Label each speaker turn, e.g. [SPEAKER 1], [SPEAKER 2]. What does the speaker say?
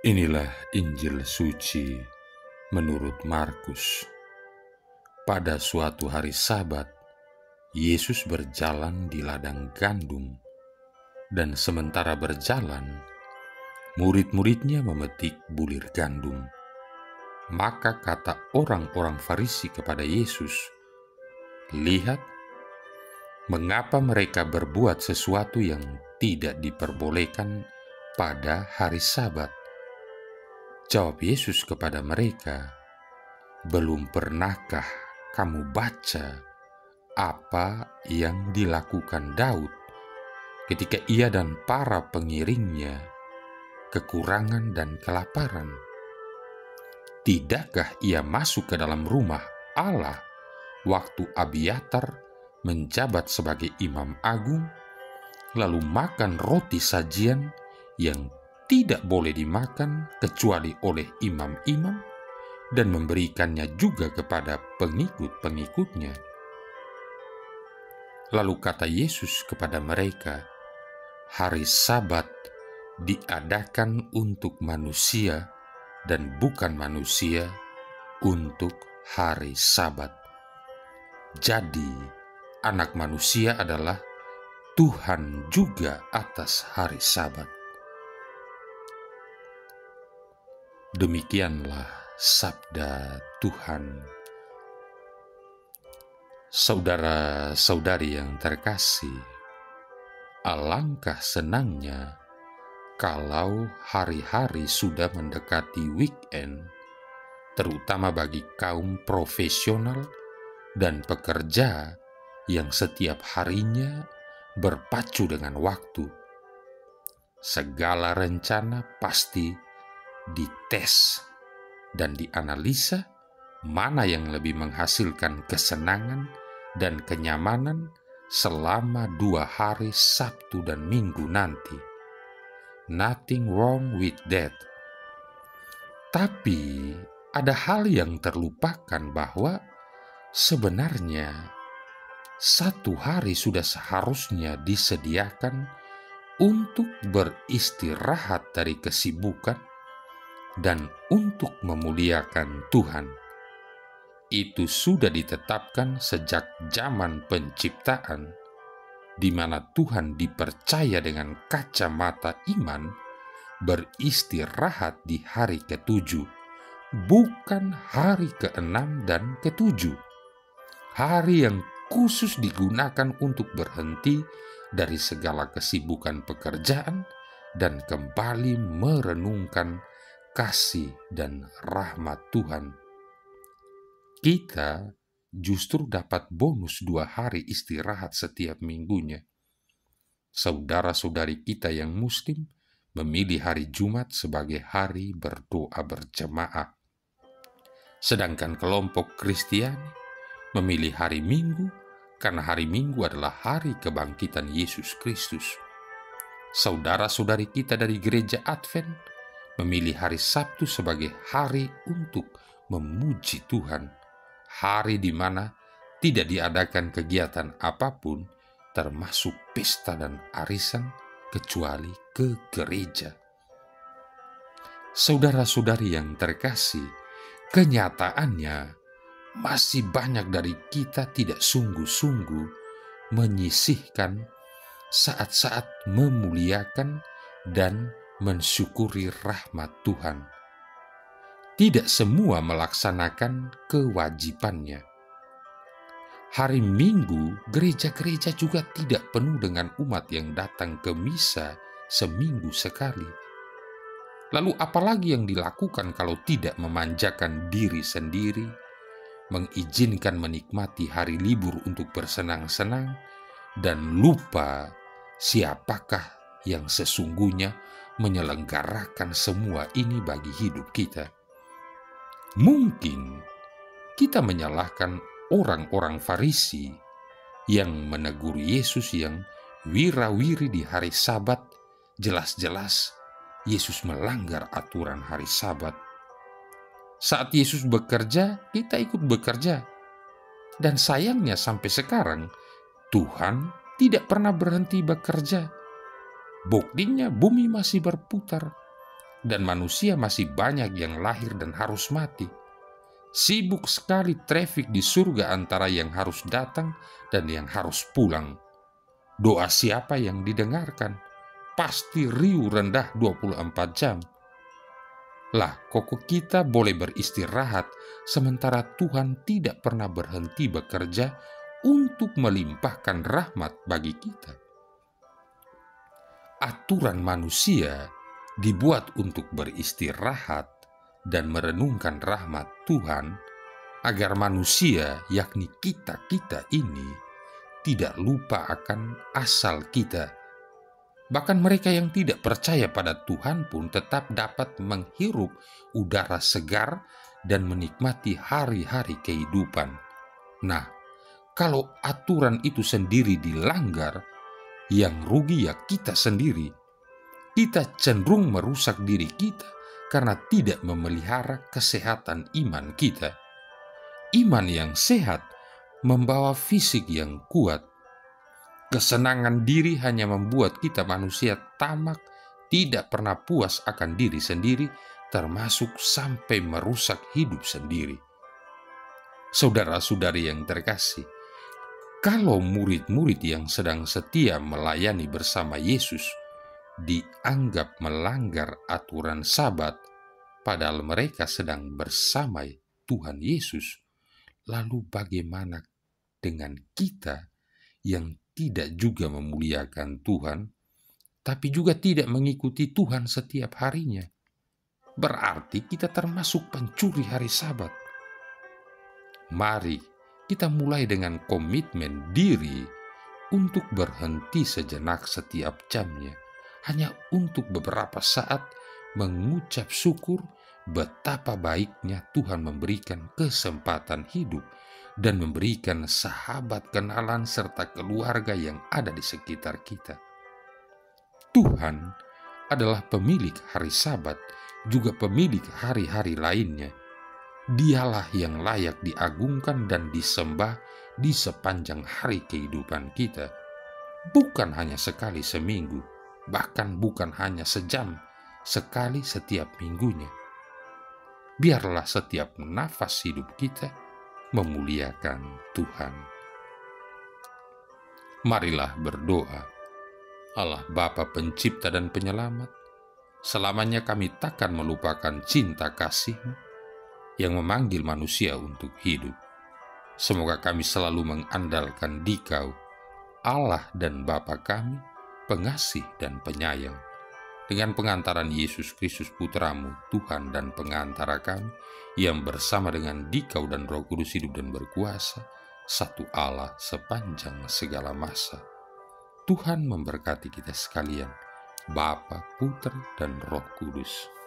[SPEAKER 1] Inilah Injil suci menurut Markus. Pada suatu hari Sabat, Yesus berjalan di ladang gandum, dan sementara berjalan, murid-muridnya memetik bulir gandum. Maka kata orang-orang Farisi kepada Yesus, "Lihat, mengapa mereka berbuat sesuatu yang tidak diperbolehkan pada hari Sabat?" Jawab Yesus kepada mereka, "Belum pernahkah kamu baca apa yang dilakukan Daud ketika ia dan para pengiringnya kekurangan dan kelaparan? Tidakkah ia masuk ke dalam rumah Allah waktu Abiatar menjabat sebagai imam agung, lalu makan roti sajian yang tidak boleh dimakan kecuali oleh imam-imam, dan memberikannya juga kepada pengikut-pengikutnya?" Lalu kata Yesus kepada mereka, "Hari Sabat diadakan untuk manusia dan bukan manusia untuk hari Sabat. Jadi, Anak Manusia adalah Tuhan juga atas hari Sabat." Demikianlah sabda Tuhan. Saudara-saudari yang terkasih, alangkah senangnya kalau hari-hari sudah mendekati weekend, terutama bagi kaum profesional dan pekerja yang setiap harinya berpacu dengan waktu. Segala rencana pasti dites dan dianalisa mana yang lebih menghasilkan kesenangan dan kenyamanan selama 2 hari Sabtu dan Minggu nanti. Nothing wrong with that. Tapi ada hal yang terlupakan, bahwa sebenarnya 1 hari sudah seharusnya disediakan untuk beristirahat dari kesibukan dan untuk memuliakan Tuhan. Itu sudah ditetapkan sejak zaman penciptaan, di mana Tuhan dipercaya dengan kacamata iman beristirahat di hari ke-7, bukan hari ke-6 dan ke-7. Hari yang khusus digunakan untuk berhenti dari segala kesibukan pekerjaan dan kembali merenungkan kasih dan rahmat Tuhan. Kita justru dapat bonus 2 hari istirahat setiap minggunya. Saudara-saudari kita yang Muslim memilih hari Jumat sebagai hari berdoa berjemaah, sedangkan kelompok Kristiani memilih hari Minggu karena hari Minggu adalah hari kebangkitan Yesus Kristus. Saudara-saudari kita dari gereja Advent memilih hari Sabtu sebagai hari untuk memuji Tuhan, hari di mana tidak diadakan kegiatan apapun, termasuk pesta dan arisan, kecuali ke gereja. Saudara-saudari yang terkasih, kenyataannya masih banyak dari kita tidak sungguh-sungguh menyisihkan saat-saat memuliakan dan mensyukuri rahmat Tuhan. Tidak semua melaksanakan kewajibannya. Hari Minggu, gereja-gereja juga tidak penuh dengan umat yang datang ke misa seminggu sekali. Lalu apalagi yang dilakukan kalau tidak memanjakan diri sendiri, mengizinkan menikmati hari libur untuk bersenang-senang, dan lupa siapakah yang sesungguhnya menyelenggarakan semua ini bagi hidup kita. Mungkin kita menyalahkan orang-orang Farisi yang menegur Yesus yang wira-wiri di hari Sabat. Jelas-jelas Yesus melanggar aturan hari Sabat. Saat Yesus bekerja, kita ikut bekerja. Dan sayangnya sampai sekarang Tuhan tidak pernah berhenti bekerja. Buktinya bumi masih berputar dan manusia masih banyak yang lahir dan harus mati. Sibuk sekali trafik di surga antara yang harus datang dan yang harus pulang. Doa siapa yang didengarkan? Pasti riuh rendah 24 jam. Lah, kok kita boleh beristirahat sementara Tuhan tidak pernah berhenti bekerja untuk melimpahkan rahmat bagi kita. Aturan manusia dibuat untuk beristirahat dan merenungkan rahmat Tuhan agar manusia, yakni kita ini, tidak lupa akan asal kita. Bahkan mereka yang tidak percaya pada Tuhan pun tetap dapat menghirup udara segar dan menikmati hari-hari kehidupan. Nah, kalau aturan itu sendiri dilanggar, yang rugi ya kita sendiri. Kita cenderung merusak diri kita karena tidak memelihara kesehatan iman kita. Iman yang sehat membawa fisik yang kuat. Kesenangan diri hanya membuat kita manusia tamak, tidak pernah puas akan diri sendiri, termasuk sampai merusak hidup sendiri. Saudara-saudari yang terkasih, kalau murid-murid yang sedang setia melayani bersama Yesus dianggap melanggar aturan Sabat, padahal mereka sedang bersama Tuhan Yesus, lalu bagaimana dengan kita yang tidak juga memuliakan Tuhan, tapi juga tidak mengikuti Tuhan setiap harinya? Berarti kita termasuk pencuri hari Sabat. Mari kita mulai dengan komitmen diri untuk berhenti sejenak setiap jamnya, hanya untuk beberapa saat mengucap syukur betapa baiknya Tuhan memberikan kesempatan hidup dan memberikan sahabat, kenalan, serta keluarga yang ada di sekitar kita. Tuhan adalah pemilik hari Sabat, juga pemilik hari-hari lainnya. Dialah yang layak diagungkan dan disembah di sepanjang hari kehidupan kita. Bukan hanya sekali seminggu, bahkan bukan hanya sejam, sekali setiap minggunya. Biarlah setiap nafas hidup kita memuliakan Tuhan. Marilah berdoa. Allah Bapa Pencipta dan Penyelamat, selamanya kami takkan melupakan cinta kasih-Mu yang memanggil manusia untuk hidup. Semoga kami selalu mengandalkan Dikau, Allah dan Bapa kami, pengasih dan penyayang. Dengan pengantaran Yesus Kristus Putra-Mu, Tuhan dan pengantara kami, yang bersama dengan Dikau dan Roh Kudus hidup dan berkuasa, satu Allah sepanjang segala masa. Tuhan memberkati kita sekalian, Bapa, Putra, dan Roh Kudus.